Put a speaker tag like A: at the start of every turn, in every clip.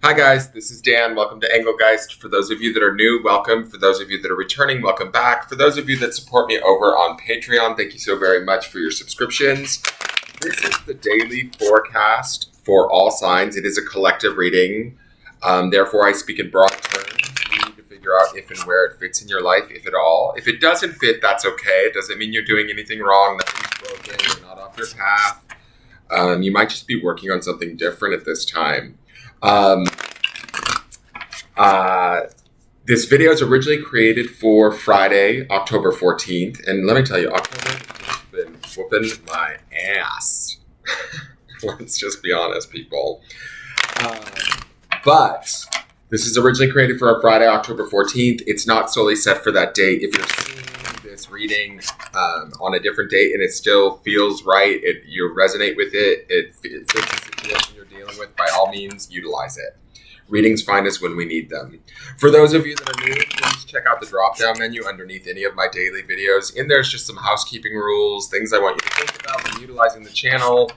A: Hi guys, this is Dan. Welcome to Engelgeist. For those of you that are new, welcome. For those of you that are returning, welcome back. For those of you that support me over on Patreon, thank you so very much for your subscriptions. This is the daily forecast for all signs. It is a collective reading. Therefore, I speak in broad terms. You need to figure out if and where it fits in your life, if at all. If it doesn't fit, that's okay. It doesn't mean you're doing anything wrong. Nothing's broken. You're not off your path. You might just be working on something different at this time. This video is originally created for Friday, October 14th. And let me tell you, October has been whooping my ass. Let's just be honest, people. But this is originally created for Friday, October 14th. It's not solely set for that date. If you're seeing this reading on a different date and it still feels right, you resonate with it, it fits the situation you're dealing with, by all means, utilize it. Readings find us when we need them. For those of you that are new, please check out the drop-down menu underneath any of my daily videos. In there's just some housekeeping rules, things I want you to think about when utilizing the channel,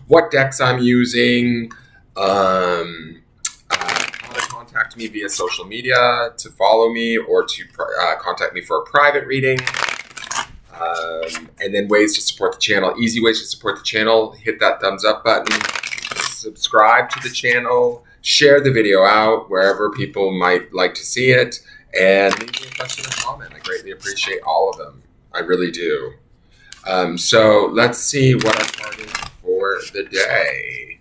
A: what decks I'm using, how to contact me via social media, to follow me, or to contact me for a private reading, and then ways to support the channel. Easy ways to support the channel: hit that thumbs up button, subscribe to the channel, share the video out wherever people might like to see it, and leave me a question or comment. I greatly appreciate all of them. I really do. So let's see what our card is for the day.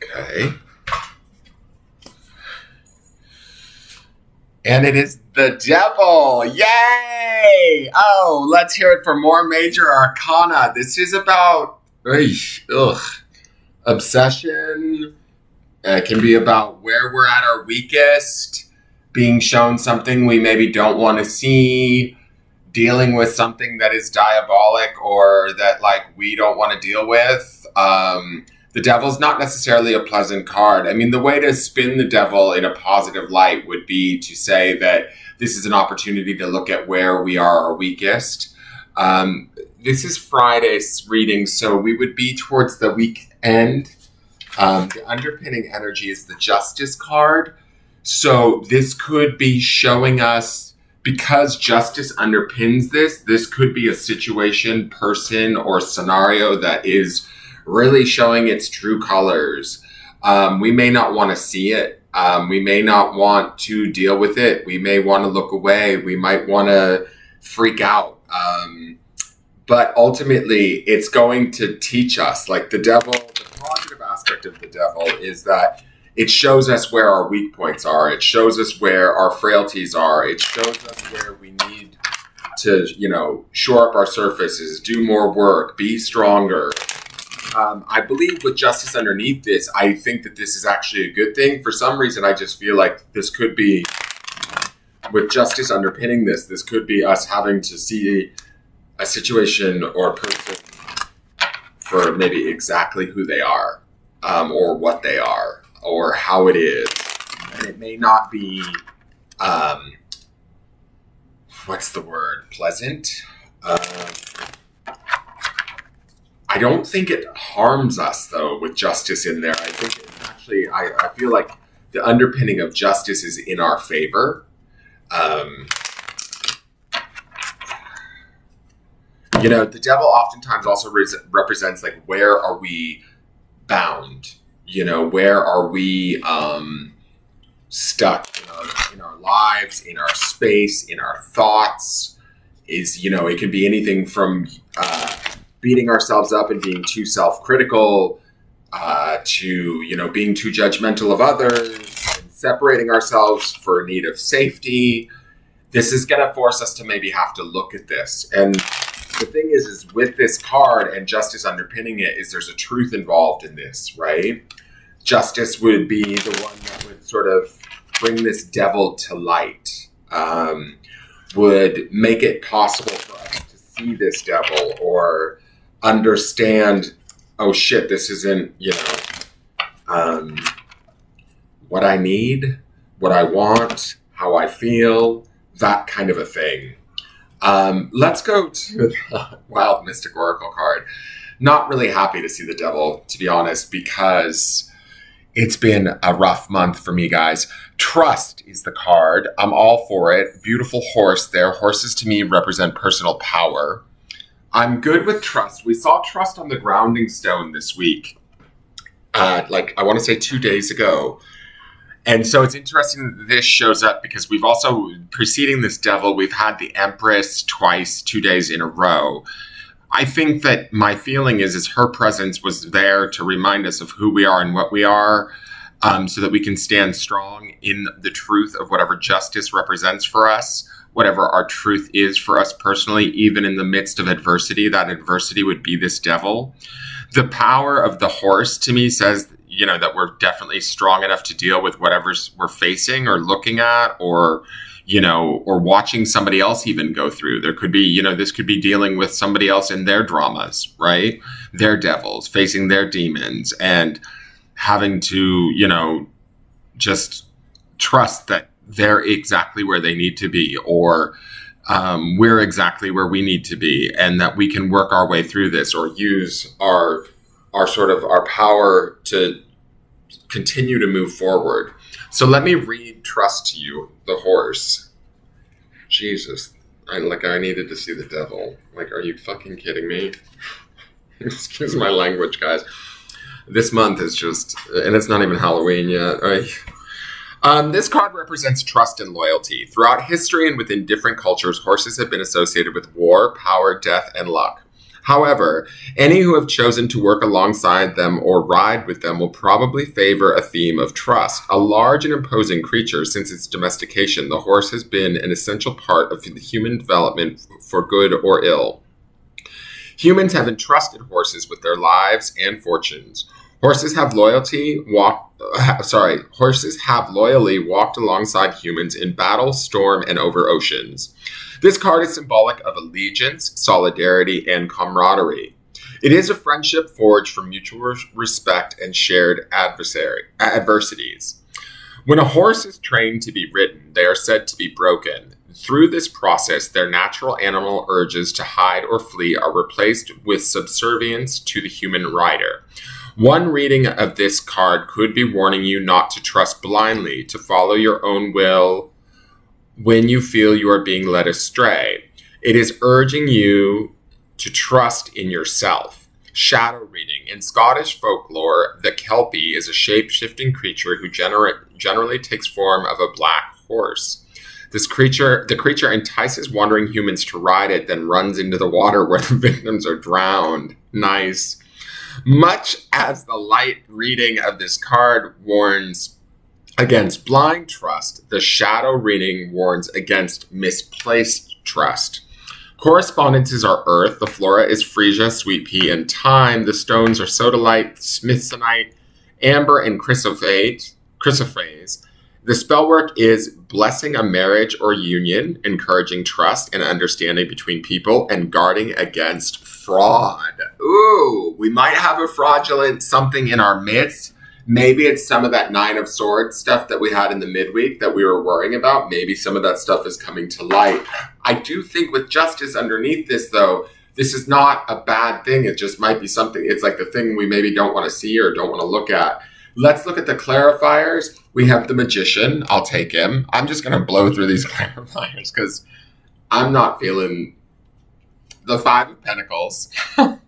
A: Okay. And it is the Devil. Yay! Oh, let's hear it for more major arcana. This is about obsession. It can be about where we're at our weakest, being shown something we maybe don't want to see, dealing with something that is diabolic or that we don't want to deal with. The Devil's not necessarily a pleasant card. I mean, the way to spin the Devil in a positive light would be to say that this is an opportunity to look at where we are our weakest. This is Friday's reading, so we would be towards the week end. The underpinning energy is the Justice card. So this could be showing us, because Justice underpins this could be a situation, person, or scenario that is really showing its true colors. We may not want to see it. We may not want to deal with it. We may want to look away. We might want to freak out. But ultimately, it's going to teach us. Like the Devil, the positive aspect of the Devil is that it shows us where our weak points are. It shows us where our frailties are. It shows us where we need to, shore up our surfaces, do more work, be stronger. I believe with Justice underneath this, I think that this is actually a good thing. For some reason, I just feel like this could be, with Justice underpinning this could be us having to see a situation or a person for maybe exactly who they are, or what they are, or how it is. And it may not be, pleasant? I don't think it harms us, though, with Justice in there. I think it actually, I feel like the underpinning of Justice is in our favor. The Devil oftentimes also represents, where are we bound? Where are we stuck in our lives, in our space, in our thoughts? It can be anything from beating ourselves up and being too self-critical, to, being too judgmental of others, and separating ourselves for need of safety. This is going to force us to maybe have to look at this. And the thing is with this card and Justice underpinning it, is there's a truth involved in this, right? Justice would be the one that would sort of bring this Devil to light, would make it possible for us to see this Devil or understand, oh shit, this isn't, what I need, what I want, how I feel, that kind of a thing. Let's go to the Wild Mystic Oracle card. Not really happy to see the devil, to be honest, because it's been a rough month for me, guys. Trust is the card. I'm all for it. Beautiful horse there. Horses to me represent personal power. I'm good with trust. We saw trust on the grounding stone this week. I want to say 2 days ago. And so it's interesting that this shows up because we've also, preceding this devil, we've had the Empress twice, 2 days in a row. I think that my feeling is her presence was there to remind us of who we are and what we are, so that we can stand strong in the truth of whatever justice represents for us, whatever our truth is for us personally, even in the midst of adversity. That adversity would be this devil. The power of the horse to me says, that we're definitely strong enough to deal with whatever we're facing or looking at, or watching somebody else even go through. There could be, this could be dealing with somebody else in their dramas, right? Their devils, facing their demons, and having to, just trust that they're exactly where they need to be, or we're exactly where we need to be, and that we can work our way through this, or use our power to continue to move forward. So let me read trust to you, the horse. Jesus. I needed to see the devil. Are you fucking kidding me? Excuse my language, guys. This month is just, and it's not even Halloween yet. This card represents trust and loyalty. Throughout history and within different cultures, horses have been associated with war, power, death, and luck. However, any who have chosen to work alongside them or ride with them will probably favor a theme of trust. A large and imposing creature, since its domestication, the horse has been an essential part of the human development for good or ill. Humans have entrusted horses with their lives and fortunes. Horses have loyally walked alongside humans in battle, storm, and over oceans. This card is symbolic of allegiance, solidarity, and camaraderie. It is a friendship forged from mutual respect and shared adversities. When a horse is trained to be ridden, they are said to be broken. Through this process, their natural animal urges to hide or flee are replaced with subservience to the human rider. One reading of this card could be warning you not to trust blindly, to follow your own will when you feel you are being led astray. It is urging you to trust in yourself. Shadow reading. In Scottish folklore, the Kelpie is a shape-shifting creature who generally takes form of a black horse. The creature entices wandering humans to ride it, then runs into the water where the victims are drowned. Nice. Much as the light reading of this card warns against blind trust, the shadow reading warns against misplaced trust. Correspondences are earth, the flora is freesia, sweet pea, and thyme. The stones are sodalite, smithsonite, amber, and chrysoprase. The spellwork is blessing a marriage or union, encouraging trust and understanding between people, and guarding against fraud. Ooh, we might have a fraudulent something in our midst. Maybe it's some of that Nine of Swords stuff that we had in the midweek that we were worrying about. Maybe some of that stuff is coming to light. I do think with justice underneath this, though, this is not a bad thing. It just might be something. It's like the thing we maybe don't want to see or don't want to look at. Let's look at the clarifiers. We have the Magician. I'll take him. I'm just going to blow through these clarifiers because I'm not feeling the Five of Pentacles.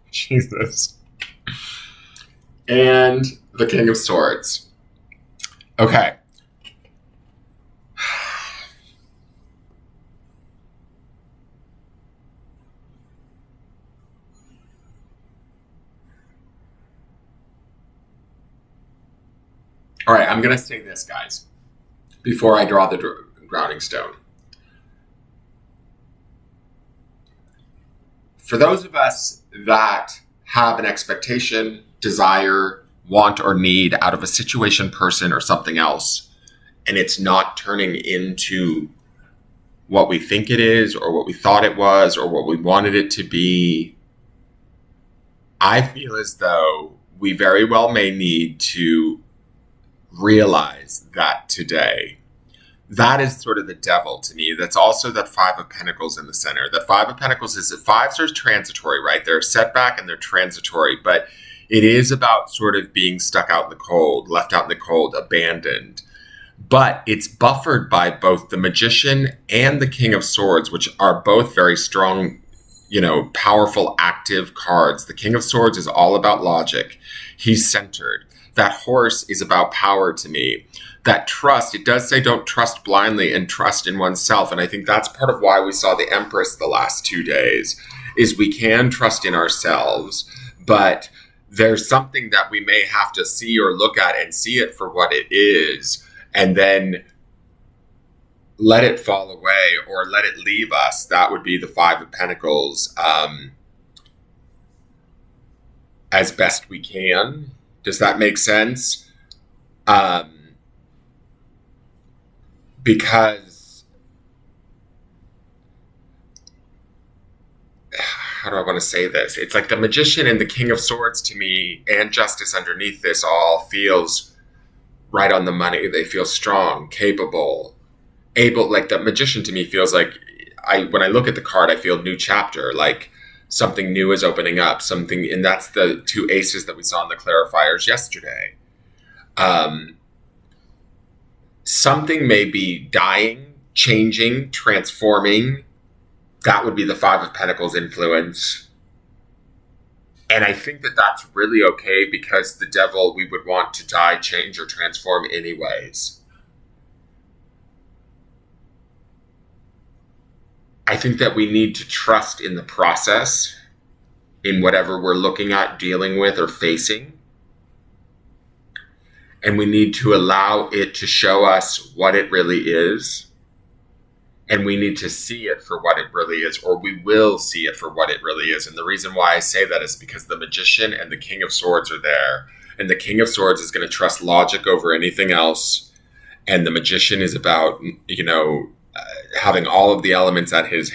A: Jesus. And the King of Swords. Okay. All right, I'm going to say this, guys, before I draw the grounding stone. For those of us that have an expectation, desire, want, or need out of a situation, person, or something else, and it's not turning into what we think it is, or what we thought it was, or what we wanted it to be, I feel as though we very well may need to realize that today. That is sort of the devil to me. That's also that Five of Pentacles in the center. The Five of Pentacles is that fives are transitory, right? They're a setback and they're transitory, but it is about sort of being stuck out in the cold, left out in the cold, abandoned. But it's buffered by both the Magician and the King of Swords, which are both very strong, powerful, active cards. The King of Swords is all about logic. He's centered. That horse is about power to me. That trust, it does say don't trust blindly and trust in oneself. And I think that's part of why we saw the Empress the last 2 days, is we can trust in ourselves, but there's something that we may have to see or look at and see it for what it is, and then let it fall away or let it leave us. That would be the Five of Pentacles, as best we can. Does that make sense? Because, how do I want to say this? It's like the Magician and the King of Swords to me, and Justice underneath this all feels right on the money. They feel strong, capable, able. Like the Magician to me feels like, when I look at the card, I feel new chapter, like something new is opening up, something, and that's the 2 aces that we saw in the clarifiers yesterday. Something may be dying, changing, transforming. That would be the Five of Pentacles influence. And I think that that's really okay, because the devil, we would want to die, change, or transform anyways. I think that we need to trust in the process, in whatever we're looking at, dealing with, or facing. And we need to allow it to show us what it really is. And we need to see it for what it really is, or we will see it for what it really is. And the reason why I say that is because the Magician and the King of Swords are there. And the King of Swords is going to trust logic over anything else. And the Magician is about, having all of the elements at his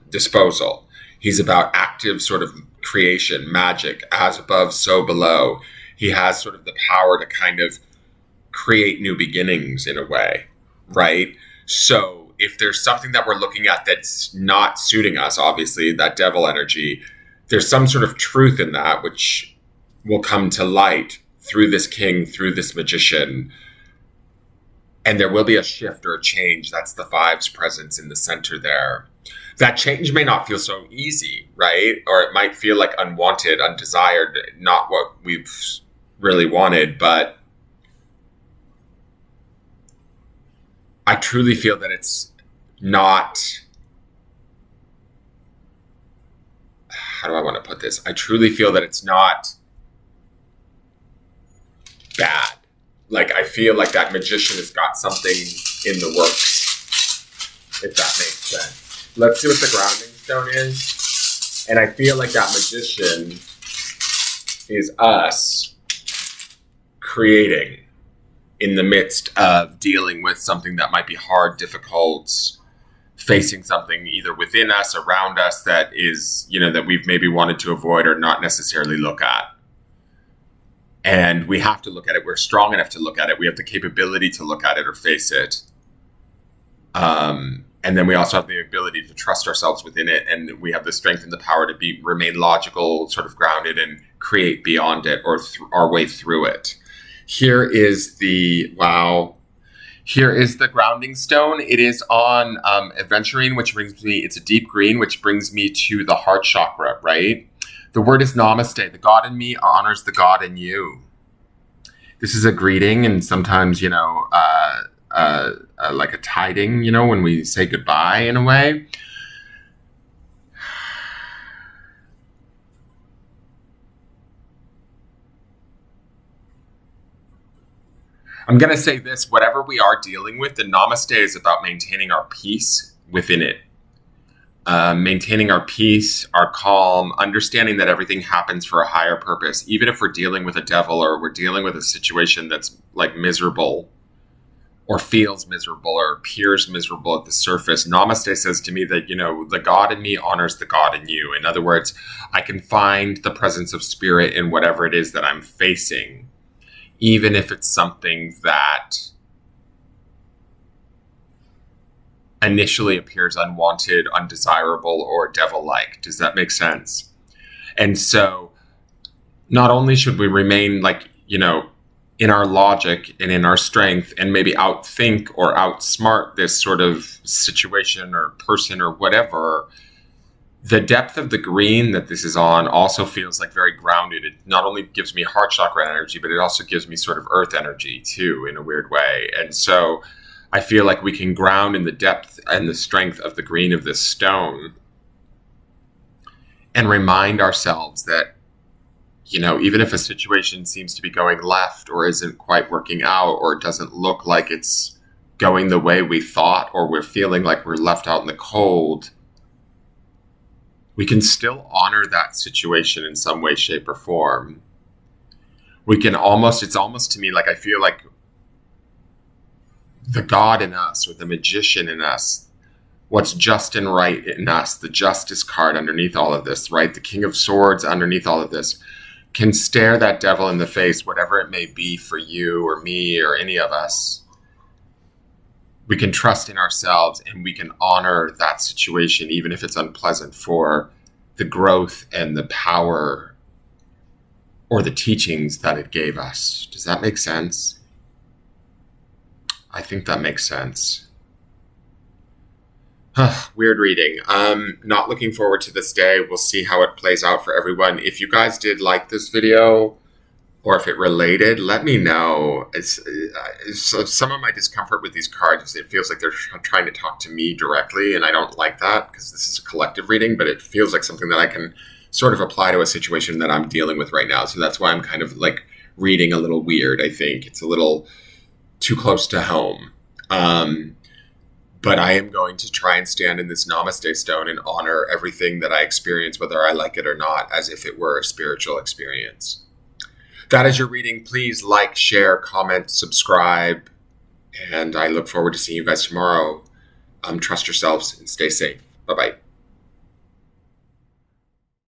A: disposal. He's about active sort of creation, magic, as above, so below. He has sort of the power to kind of create new beginnings in a way, right? So if there's something that we're looking at that's not suiting us, obviously, that devil energy, there's some sort of truth in that which will come to light through this king, through this Magician. And there will be a shift or a change. That's the five's presence in the center there. That change may not feel so easy, right? Or it might feel like unwanted, undesired, not what we've really wanted. But I truly feel that it's not... How do I want to put this? I truly feel that it's not bad. Like, I feel like that Magician has got something in the works, if that makes sense. Let's see what the grounding stone is. And I feel like that Magician is us creating in the midst of dealing with something that might be hard, difficult, facing something either within us, around us, that is, that we've maybe wanted to avoid or not necessarily look at. And we have to look at it. We're strong enough to look at it. We have the capability to look at it or face it. And then we also have the ability to trust ourselves within it. And we have the strength and the power to remain logical, sort of grounded, and create beyond it, or our way through it. Here is the grounding stone. It is on Aventurine, which brings me, it's a deep green, which brings me to the heart chakra, right? The word is namaste. The God in me honors the God in you. This is a greeting, and sometimes, like a tiding, when we say goodbye in a way. I'm going to say this, whatever we are dealing with, the namaste is about maintaining our peace within it. Maintaining our peace, our calm, understanding that everything happens for a higher purpose. Even if we're dealing with a devil, or we're dealing with a situation that's like miserable, or feels miserable, or appears miserable at the surface, namaste says to me that, the God in me honors the God in you. In other words, I can find the presence of spirit in whatever it is that I'm facing, even if it's something that initially appears unwanted, undesirable, or devil-like. Does that make sense? And so not only should we remain like, in our logic and in our strength and maybe outthink or outsmart this sort of situation or person or whatever, the depth of the green that this is on also feels like very grounded. It not only gives me heart chakra energy, but it also gives me sort of earth energy too, in a weird way. And so I feel like we can ground in the depth and the strength of the green of this stone and remind ourselves that, even if a situation seems to be going left or isn't quite working out or it doesn't look like it's going the way we thought, or we're feeling like we're left out in the cold, we can still honor that situation in some way, shape, or form. It's almost to me like I feel like the God in us or the magician in us, what's just and right in us, the justice card underneath all of this, right? The King of Swords underneath all of this, can stare that devil in the face, whatever it may be for you or me or any of us. We can trust in ourselves and we can honor that situation, even if it's unpleasant, for the growth and the power or the teachings that it gave us. Does that make sense? I think that makes sense. Weird reading. Not looking forward to this day. We'll see how it plays out for everyone. If you guys did like this video, or if it related, let me know. It's some of my discomfort with these cards is it feels like they're trying to talk to me directly, and I don't like that because this is a collective reading, but it feels like something that I can sort of apply to a situation that I'm dealing with right now. So that's why I'm kind of like reading a little weird, I think. It's a little too close to home. But I am going to try and stand in this Namaste stone and honor everything that I experience, whether I like it or not, as if it were a spiritual experience. That is your reading. Please like, share, comment, subscribe, and I look forward to seeing you guys tomorrow. Trust yourselves and stay safe. Bye-bye.